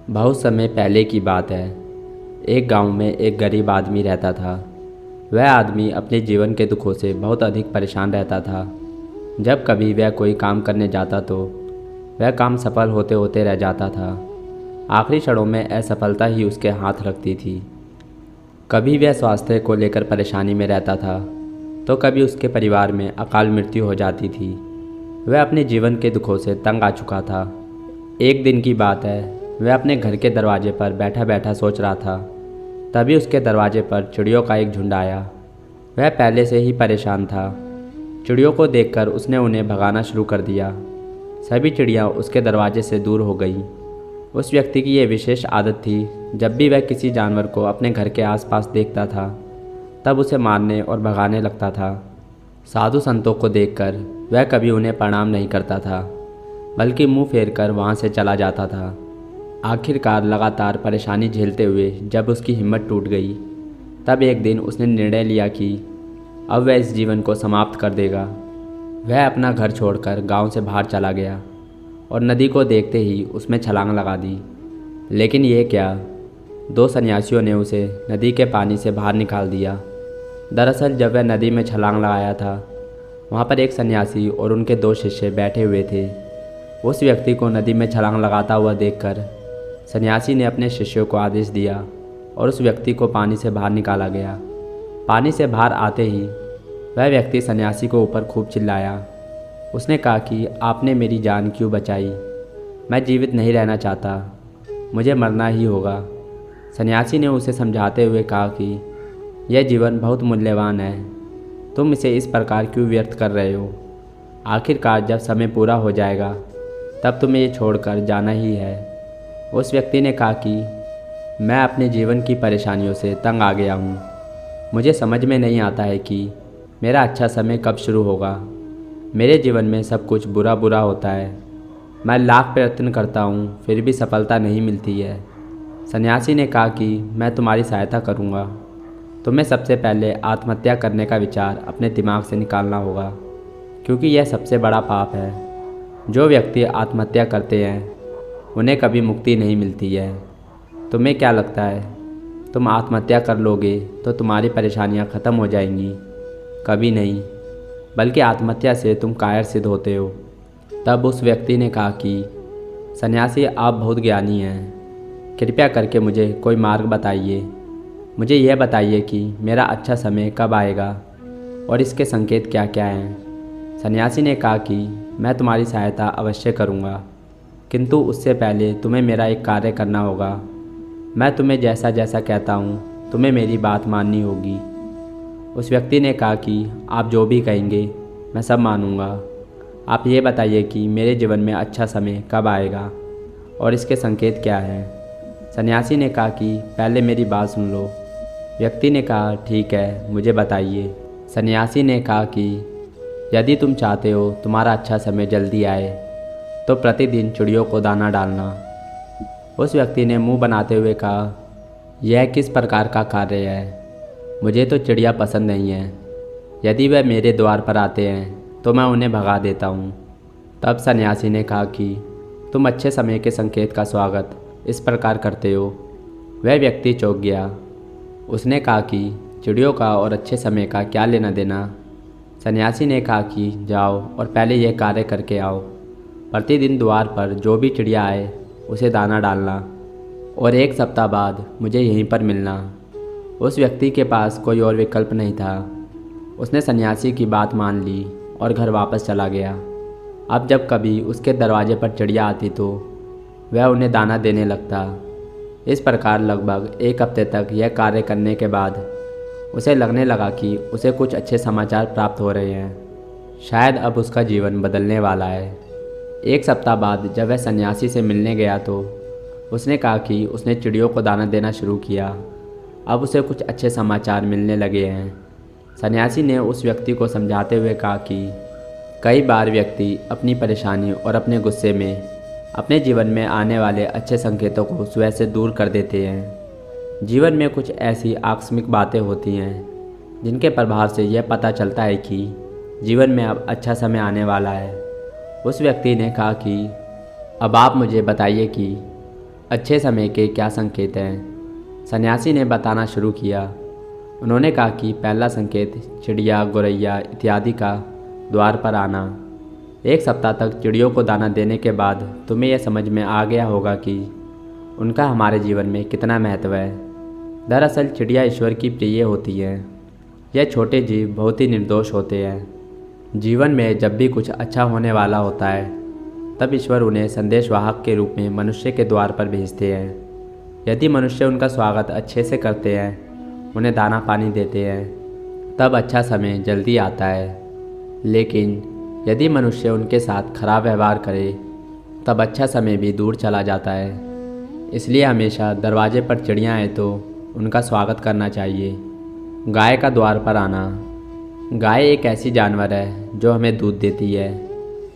बहुत समय पहले की बात है। एक गांव में एक गरीब आदमी रहता था। वह आदमी अपने जीवन के दुखों से बहुत अधिक परेशान रहता था। जब कभी वह कोई काम करने जाता तो वह काम सफल होते होते रह जाता था। आखिरी क्षणों में असफलता ही उसके हाथ रखती थी। कभी वह स्वास्थ्य को लेकर परेशानी में रहता था तो कभी उसके परिवार में अकाल मृत्यु हो जाती थी। वह अपने जीवन के दुखों से तंग आ चुका था। एक दिन की बात है, वह अपने घर के दरवाजे पर बैठा बैठा सोच रहा था। तभी उसके दरवाजे पर चिड़ियों का एक झुंड आया। वह पहले से ही परेशान था। चिड़ियों को देखकर उसने उन्हें भगाना शुरू कर दिया। सभी चिड़ियाँ उसके दरवाजे से दूर हो गईं। उस व्यक्ति की यह विशेष आदत थी, जब भी वह किसी जानवर को अपने घर के आसपास देखता था तब उसे मारने और भगाने लगता था। साधु संतों को देखकर वह कभी उन्हें प्रणाम नहीं करता था, बल्कि मुंह फेर कर वहाँ से चला जाता था। आखिरकार लगातार परेशानी झेलते हुए जब उसकी हिम्मत टूट गई, तब एक दिन उसने निर्णय लिया कि अब वह इस जीवन को समाप्त कर देगा। वह अपना घर छोड़कर गांव से बाहर चला गया और नदी को देखते ही उसमें छलांग लगा दी। लेकिन ये क्या, दो सन्यासियों ने उसे नदी के पानी से बाहर निकाल दिया। दरअसल जब वह नदी में छलांग लगाया था, वहाँ पर एक सन्यासी और उनके दो शिष्य बैठे हुए थे। उस व्यक्ति को नदी में छलांग लगाता हुआ देखकर सन्यासी ने अपने शिष्यों को आदेश दिया और उस व्यक्ति को पानी से बाहर निकाला गया। पानी से बाहर आते ही वह व्यक्ति सन्यासी को ऊपर खूब चिल्लाया। उसने कहा कि आपने मेरी जान क्यों बचाई? मैं जीवित नहीं रहना चाहता, मुझे मरना ही होगा। सन्यासी ने उसे समझाते हुए कहा कि यह जीवन बहुत मूल्यवान है, तुम इसे इस प्रकार क्यों व्यर्थ कर रहे हो? आखिरकार जब समय पूरा हो जाएगा तब तुम्हें ये छोड़कर जाना ही है। उस व्यक्ति ने कहा कि मैं अपने जीवन की परेशानियों से तंग आ गया हूँ। मुझे समझ में नहीं आता है कि मेरा अच्छा समय कब शुरू होगा। मेरे जीवन में सब कुछ बुरा बुरा होता है। मैं लाख प्रयत्न करता हूँ, फिर भी सफलता नहीं मिलती है। सन्यासी ने कहा कि मैं तुम्हारी सहायता करूँगा। तुम्हें सबसे पहले आत्महत्या करने का विचार अपने दिमाग से निकालना होगा, क्योंकि यह सबसे बड़ा पाप है। जो व्यक्ति आत्महत्या करते हैं उन्हें कभी मुक्ति नहीं मिलती है। तुम्हें क्या लगता है, तुम आत्महत्या कर लोगे तो तुम्हारी परेशानियां ख़त्म हो जाएंगी? कभी नहीं, बल्कि आत्महत्या से तुम कायर सिद्ध होते हो। तब उस व्यक्ति ने कहा कि सन्यासी, आप बहुत ज्ञानी हैं, कृपया करके मुझे कोई मार्ग बताइए। मुझे यह बताइए कि मेरा अच्छा समय कब आएगा और इसके संकेत क्या क्या हैं। सन्यासी ने कहा कि मैं तुम्हारी सहायता अवश्य करूँगा, किंतु उससे पहले तुम्हें मेरा एक कार्य करना होगा। मैं तुम्हें जैसा जैसा कहता हूँ तुम्हें मेरी बात माननी होगी। उस व्यक्ति ने कहा कि आप जो भी कहेंगे मैं सब मानूंगा। आप ये बताइए कि मेरे जीवन में अच्छा समय कब आएगा और इसके संकेत क्या हैं। सन्यासी ने कहा कि पहले मेरी बात सुन लो। व्यक्ति ने कहा ठीक है, मुझे बताइए। सन्यासी ने कहा कि यदि तुम चाहते हो तुम्हारा अच्छा समय जल्दी आए तो प्रतिदिन चिड़ियों को दाना डालना। उस व्यक्ति ने मुंह बनाते हुए कहा, यह किस प्रकार का कार्य है? मुझे तो चिड़िया पसंद नहीं है। यदि वह मेरे द्वार पर आते हैं तो मैं उन्हें भगा देता हूँ। तब सन्यासी ने कहा कि तुम अच्छे समय के संकेत का स्वागत इस प्रकार करते हो। वह व्यक्ति चौंक गया। उसने कहा कि चिड़ियों का और अच्छे समय का क्या लेना देना? सन्यासी ने कहा कि जाओ और पहले यह कार्य करके आओ। प्रतिदिन द्वार पर जो भी चिड़िया आए उसे दाना डालना और एक सप्ताह बाद मुझे यहीं पर मिलना। उस व्यक्ति के पास कोई और विकल्प नहीं था। उसने सन्यासी की बात मान ली और घर वापस चला गया। अब जब कभी उसके दरवाजे पर चिड़िया आती तो वह उन्हें दाना देने लगता। इस प्रकार लगभग एक हफ्ते तक यह कार्य करने के बाद उसे लगने लगा कि उसे कुछ अच्छे समाचार प्राप्त हो रहे हैं। शायद अब उसका जीवन बदलने वाला है। एक सप्ताह बाद जब वह सन्यासी से मिलने गया तो उसने कहा कि उसने चिड़ियों को दाना देना शुरू किया। अब उसे कुछ अच्छे समाचार मिलने लगे हैं। सन्यासी ने उस व्यक्ति को समझाते हुए कहा कि कई बार व्यक्ति अपनी परेशानी और अपने गुस्से में अपने जीवन में आने वाले अच्छे संकेतों को स्वयं से दूर कर देते हैं। जीवन में कुछ ऐसी आकस्मिक बातें होती हैं जिनके प्रभाव से यह पता चलता है कि जीवन में अब अच्छा समय आने वाला है। उस व्यक्ति ने कहा कि अब आप मुझे बताइए कि अच्छे समय के क्या संकेत हैं? सन्यासी ने बताना शुरू किया। उन्होंने कहा कि पहला संकेत चिड़िया, गौरैया इत्यादि का द्वार पर आना। 1 सप्ताह तक चिड़ियों को दाना देने के बाद तुम्हें यह समझ में आ गया होगा कि उनका हमारे जीवन में कितना महत्व है। दरअसल चिड़िया ईश्वर की प्रिय होती हैं। यह छोटे जीव बहुत ही निर्दोष होते हैं। जीवन में जब भी कुछ अच्छा होने वाला होता है तब ईश्वर उन्हें संदेशवाहक के रूप में मनुष्य के द्वार पर भेजते हैं। यदि मनुष्य उनका स्वागत अच्छे से करते हैं, उन्हें दाना पानी देते हैं, तब अच्छा समय जल्दी आता है। लेकिन यदि मनुष्य उनके साथ खराब व्यवहार करे तब अच्छा समय भी दूर चला जाता है। इसलिए हमेशा दरवाजे पर चिड़ियाँ आए तो उनका स्वागत करना चाहिए। गाय का द्वार पर आना। गाय एक ऐसी जानवर है जो हमें दूध देती है।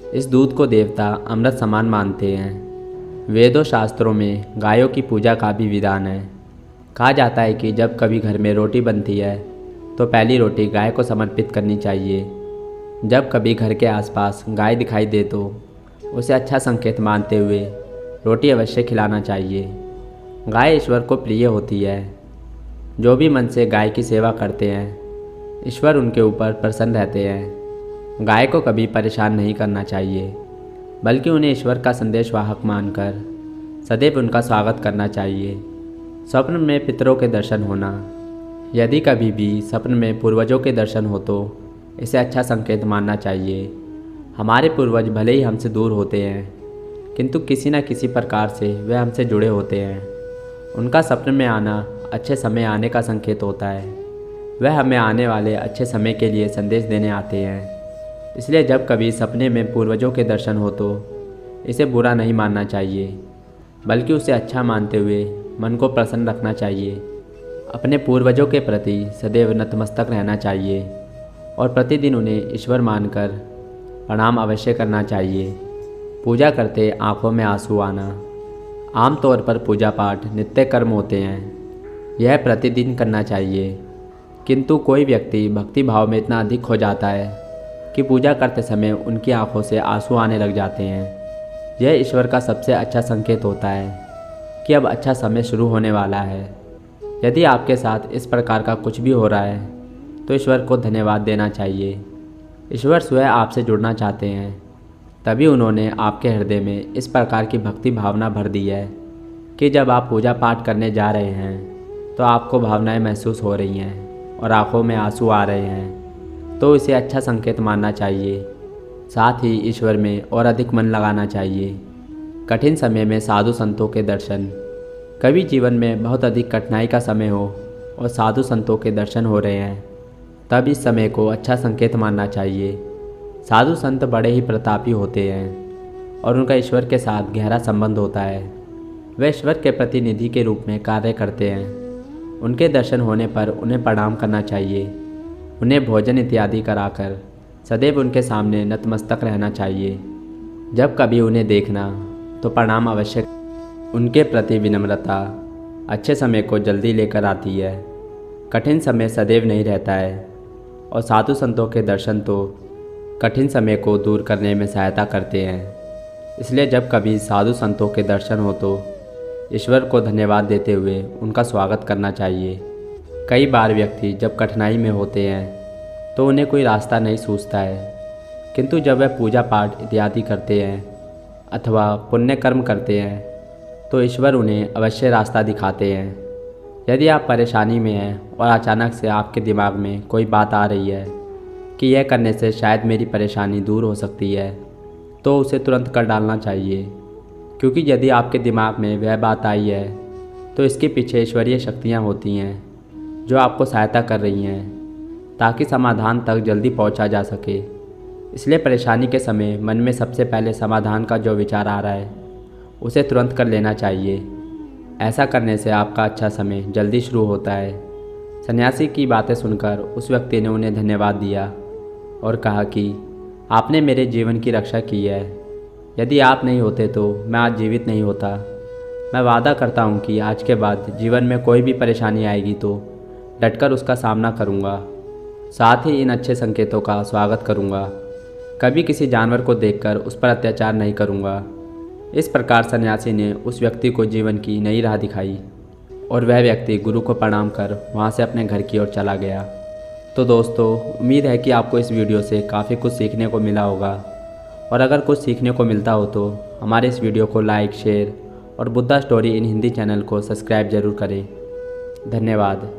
इस दूध को देवता अमृत समान मानते हैं। वेदों शास्त्रों में गायों की पूजा का भी विधान है। कहा जाता है कि जब कभी घर में रोटी बनती है तो पहली रोटी गाय को समर्पित करनी चाहिए। जब कभी घर के आसपास गाय दिखाई दे तो उसे अच्छा संकेत मानते हुए रोटी अवश्य खिलाना चाहिए। गाय ईश्वर को प्रिय होती है। जो भी मन से गाय की सेवा करते हैं, ईश्वर उनके ऊपर प्रसन्न रहते हैं। गाय को कभी परेशान नहीं करना चाहिए, बल्कि उन्हें ईश्वर का संदेशवाहक मानकर सदैव उनका स्वागत करना चाहिए। स्वप्न में पितरों के दर्शन होना। यदि कभी भी स्वप्न में पूर्वजों के दर्शन हो तो इसे अच्छा संकेत मानना चाहिए। हमारे पूर्वज भले ही हमसे दूर होते हैं, किंतु किसी न किसी प्रकार से वे हमसे जुड़े होते हैं। उनका सपने में आना अच्छे समय आने का संकेत होता है। वह हमें आने वाले अच्छे समय के लिए संदेश देने आते हैं। इसलिए जब कभी सपने में पूर्वजों के दर्शन हो तो इसे बुरा नहीं मानना चाहिए, बल्कि उसे अच्छा मानते हुए मन को प्रसन्न रखना चाहिए। अपने पूर्वजों के प्रति सदैव नतमस्तक रहना चाहिए और प्रतिदिन उन्हें ईश्वर मानकर प्रणाम अवश्य करना चाहिए। पूजा करते आंखों में आंसू आना। आमतौर पर पूजा पाठ नित्य कर्म होते हैं। यह प्रतिदिन करना चाहिए, किंतु कोई व्यक्ति भक्ति भाव में इतना अधिक हो जाता है कि पूजा करते समय उनकी आंखों से आंसू आने लग जाते हैं। यह ईश्वर का सबसे अच्छा संकेत होता है कि अब अच्छा समय शुरू होने वाला है। यदि आपके साथ इस प्रकार का कुछ भी हो रहा है तो ईश्वर को धन्यवाद देना चाहिए। ईश्वर स्वयं आपसे जुड़ना चाहते हैं, तभी उन्होंने आपके हृदय में इस प्रकार की भक्ति भावना भर दी है कि जब आप पूजा पाठ करने जा रहे हैं तो आपको भावनाएं महसूस हो रही हैं और आंखों में आंसू आ रहे हैं, तो इसे अच्छा संकेत मानना चाहिए। साथ ही ईश्वर में और अधिक मन लगाना चाहिए। कठिन समय में साधु संतों के दर्शन। कभी जीवन में बहुत अधिक कठिनाई का समय हो और साधु संतों के दर्शन हो रहे हैं, तब इस समय को अच्छा संकेत मानना चाहिए। साधु संत बड़े ही प्रतापी होते हैं और उनका ईश्वर के साथ गहरा संबंध होता है। वे ईश्वर के प्रतिनिधि के रूप में कार्य करते हैं। उनके दर्शन होने पर उन्हें प्रणाम करना चाहिए। उन्हें भोजन इत्यादि कराकर सदैव उनके सामने नतमस्तक रहना चाहिए। जब कभी उन्हें देखना तो प्रणाम अवश्य। उनके प्रति विनम्रता अच्छे समय को जल्दी लेकर आती है। कठिन समय सदैव नहीं रहता है और साधु संतों के दर्शन तो कठिन समय को दूर करने में सहायता करते हैं। इसलिए जब कभी साधु संतों के दर्शन हो तो ईश्वर को धन्यवाद देते हुए उनका स्वागत करना चाहिए। कई बार व्यक्ति जब कठिनाई में होते हैं तो उन्हें कोई रास्ता नहीं सूझता है, किंतु जब वह पूजा पाठ इत्यादि करते हैं अथवा पुण्य कर्म करते हैं तो ईश्वर उन्हें अवश्य रास्ता दिखाते हैं। यदि आप परेशानी में हैं और अचानक से आपके दिमाग में कोई बात आ रही है कि यह करने से शायद मेरी परेशानी दूर हो सकती है, तो उसे तुरंत कर डालना चाहिए, क्योंकि यदि आपके दिमाग में वह बात आई है तो इसके पीछे ईश्वरीय शक्तियाँ होती हैं जो आपको सहायता कर रही हैं ताकि समाधान तक जल्दी पहुंचा जा सके। इसलिए परेशानी के समय मन में सबसे पहले समाधान का जो विचार आ रहा है उसे तुरंत कर लेना चाहिए। ऐसा करने से आपका अच्छा समय जल्दी शुरू होता है। सन्यासी की बातें सुनकर उस व्यक्ति ने उन्हें धन्यवाद दिया और कहा कि आपने मेरे जीवन की रक्षा की है। यदि आप नहीं होते तो मैं आज जीवित नहीं होता। मैं वादा करता हूँ कि आज के बाद जीवन में कोई भी परेशानी आएगी तो डटकर उसका सामना करूँगा। साथ ही इन अच्छे संकेतों का स्वागत करूँगा। कभी किसी जानवर को देखकर उस पर अत्याचार नहीं करूँगा। इस प्रकार सन्यासी ने उस व्यक्ति को जीवन की नई राह दिखाई और वह व्यक्ति गुरु को प्रणाम कर वहाँ से अपने घर की ओर चला गया। तो दोस्तों, उम्मीद है कि आपको इस वीडियो से काफ़ी कुछ सीखने को मिला होगा, और अगर कुछ सीखने को मिलता हो तो हमारे इस वीडियो को लाइक, शेयर और Buddha story in Hindi channel को सब्सक्राइब ज़रूर करें। धन्यवाद।